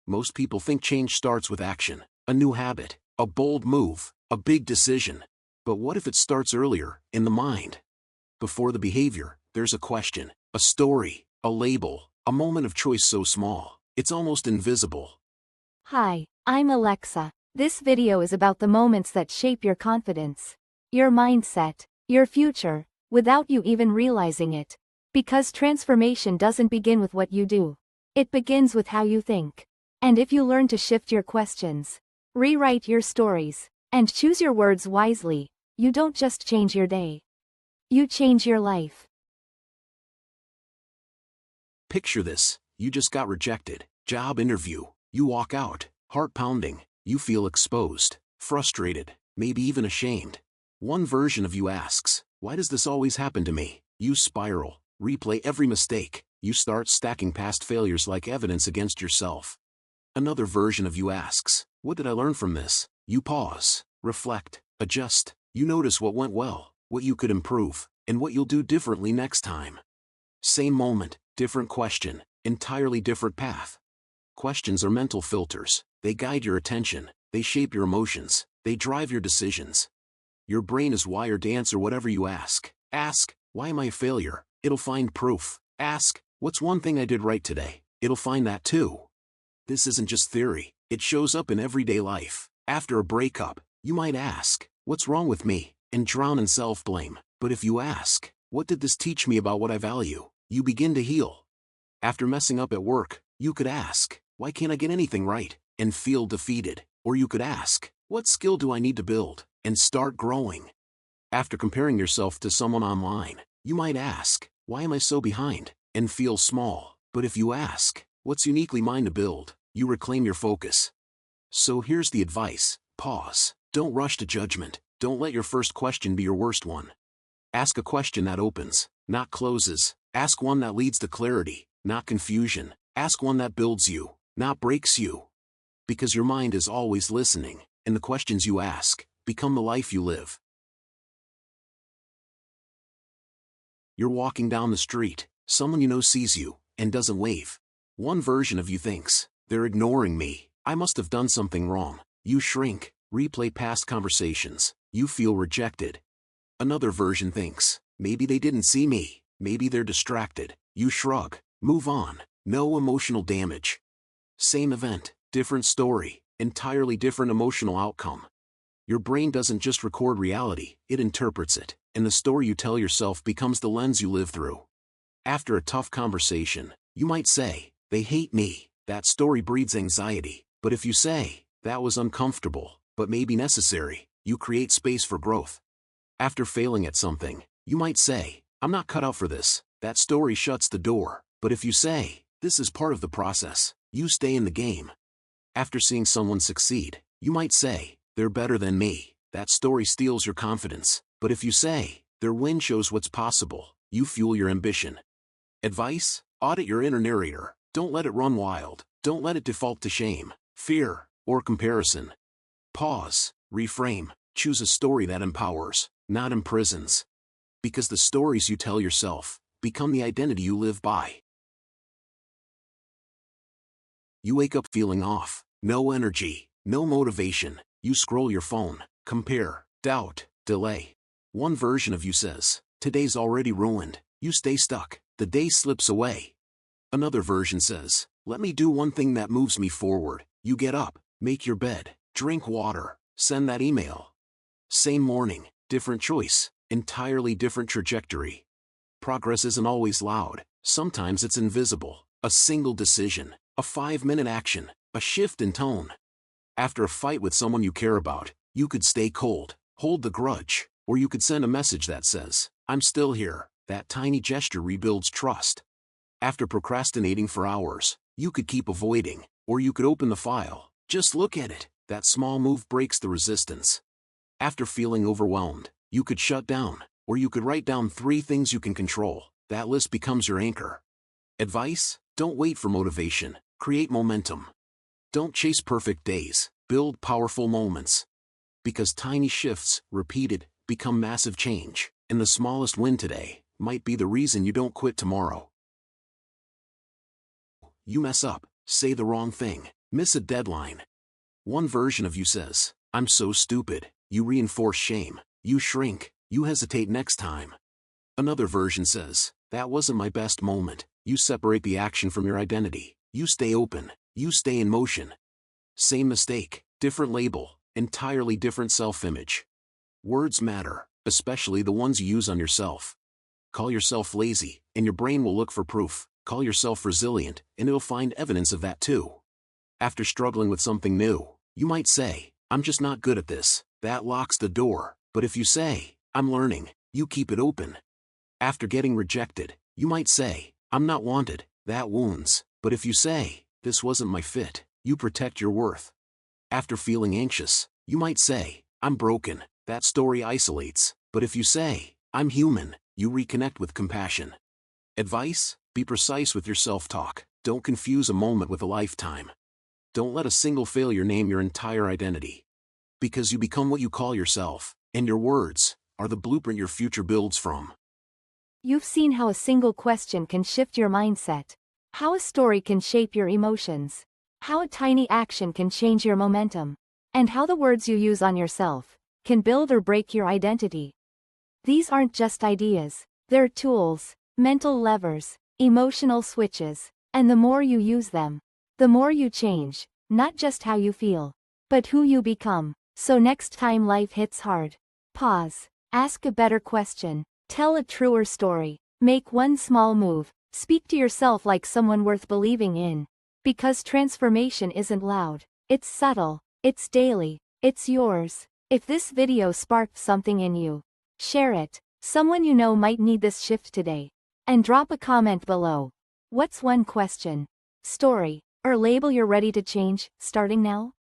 Most people think change starts with action, a new habit, a bold move, a big decision. But what if it starts earlier, in the mind? Before the behavior, there's a question, a story, a label, a moment of choice so small, it's almost invisible. Hi, I'm Alexa. This video is about the moments that shape your confidence, your mindset, your future, without you even realizing it. Because transformation doesn't begin with what you do. It begins with how you think. And if you learn to shift your questions, rewrite your stories, and choose your words wisely, you don't just change your day. You change your life. Picture this, you just got rejected, job interview, you walk out, heart pounding, you feel exposed, frustrated, maybe even ashamed. One version of you asks, why does this always happen to me? You spiral, replay every mistake, you start stacking past failures like evidence against yourself. Another version of you asks, what did I learn from this? You pause, reflect, adjust, you notice what went well, what you could improve, and what you'll do differently next time. Same moment, different question, entirely different path. Questions are mental filters, they guide your attention, they shape your emotions, they drive your decisions. Your brain is wired to answer whatever you ask. Ask, why am I a failure? It'll find proof. Ask, what's one thing I did right today? It'll find that too. This isn't just theory, it shows up in everyday life. After a breakup, you might ask, what's wrong with me? And drown in self-blame. But if you ask, what did this teach me about what I value? You begin to heal. After messing up at work, you could ask, why can't I get anything right? And feel defeated. Or you could ask, what skill do I need to build? And start growing. After comparing yourself to someone online, you might ask, why am I so behind? And feel small. But if you ask, what's uniquely mine to build? You reclaim your focus. So here's the advice, pause. Don't rush to judgment. Don't let your first question be your worst one. Ask a question that opens, not closes. Ask one that leads to clarity, not confusion. Ask one that builds you, not breaks you. Because your mind is always listening, and the questions you ask become the life you live. You're walking down the street, someone you know sees you, and doesn't wave. One version of you thinks, they're ignoring me, I must have done something wrong. You shrink, replay past conversations, you feel rejected. Another version thinks, maybe they didn't see me, maybe they're distracted. You shrug, move on, no emotional damage. Same event, different story, entirely different emotional outcome. Your brain doesn't just record reality, it interprets it, and the story you tell yourself becomes the lens you live through. After a tough conversation, you might say, they hate me. That story breeds anxiety. But if you say, that was uncomfortable, but maybe necessary, you create space for growth. After failing at something, you might say, I'm not cut out for this. That story shuts the door. But if you say, this is part of the process, you stay in the game. After seeing someone succeed, you might say, they're better than me. That story steals your confidence. But if you say, their win shows what's possible, you fuel your ambition. Advice? Audit your inner narrator. Don't let it run wild. Don't let it default to shame, fear, or comparison. Pause, reframe, choose a story that empowers, not imprisons. Because the stories you tell yourself become the identity you live by. You wake up feeling off, no energy, no motivation. You scroll your phone, compare, doubt, delay. One version of you says, today's already ruined. You stay stuck, the day slips away. Another version says, let me do one thing that moves me forward. You get up, make your bed, drink water, send that email. Same morning, different choice, entirely different trajectory. Progress isn't always loud, sometimes it's invisible. A single decision, a 5-minute action, a shift in tone. After a fight with someone you care about, you could stay cold, hold the grudge, or you could send a message that says, I'm still here. That tiny gesture rebuilds trust. After procrastinating for hours, you could keep avoiding, or you could open the file, just look at it. That small move breaks the resistance. After feeling overwhelmed, you could shut down, or you could write down 3 things you can control. That list becomes your anchor. Advice? Don't wait for motivation, create momentum. Don't chase perfect days, build powerful moments. Because tiny shifts, repeated, become massive change, and the smallest win today might be the reason you don't quit tomorrow. You mess up, say the wrong thing, Miss a deadline. One version of you says, I'm so stupid. You reinforce shame. You shrink. You hesitate next time. Another version says, that wasn't my best moment. You separate the action from your identity. You stay open. You stay in motion. Same mistake, different label, entirely different self-image. Words matter, especially the ones you use on yourself. Call yourself lazy, and your brain will look for proof. Call yourself resilient, and it'll find evidence of that too. After struggling with something new, you might say, I'm just not good at this. That locks the door. But if you say, I'm learning, you keep it open. After getting rejected, you might say, I'm not wanted. That wounds. But if you say, this wasn't my fit, you protect your worth. After feeling anxious, you might say, I'm broken. That story isolates. But if you say, I'm human, you reconnect with compassion. Advice? Be precise with your self-talk. Don't confuse a moment with a lifetime. Don't let a single failure name your entire identity. Because you become what you call yourself, and your words are the blueprint your future builds from. You've seen how a single question can shift your mindset, how a story can shape your emotions, how a tiny action can change your momentum, and how the words you use on yourself can build or break your identity. These aren't just ideas, they're tools, mental levers, emotional switches, and the more you use them, the more you change, not just how you feel, but who you become. So next time life hits hard, pause, ask a better question, tell a truer story, make one small move, speak to yourself like someone worth believing in. Because transformation isn't loud, it's subtle, it's daily, it's yours. If this video sparked something in you, share it. Someone you know might need this shift today. And drop a comment below. What's one question, story, or label you're ready to change, starting now?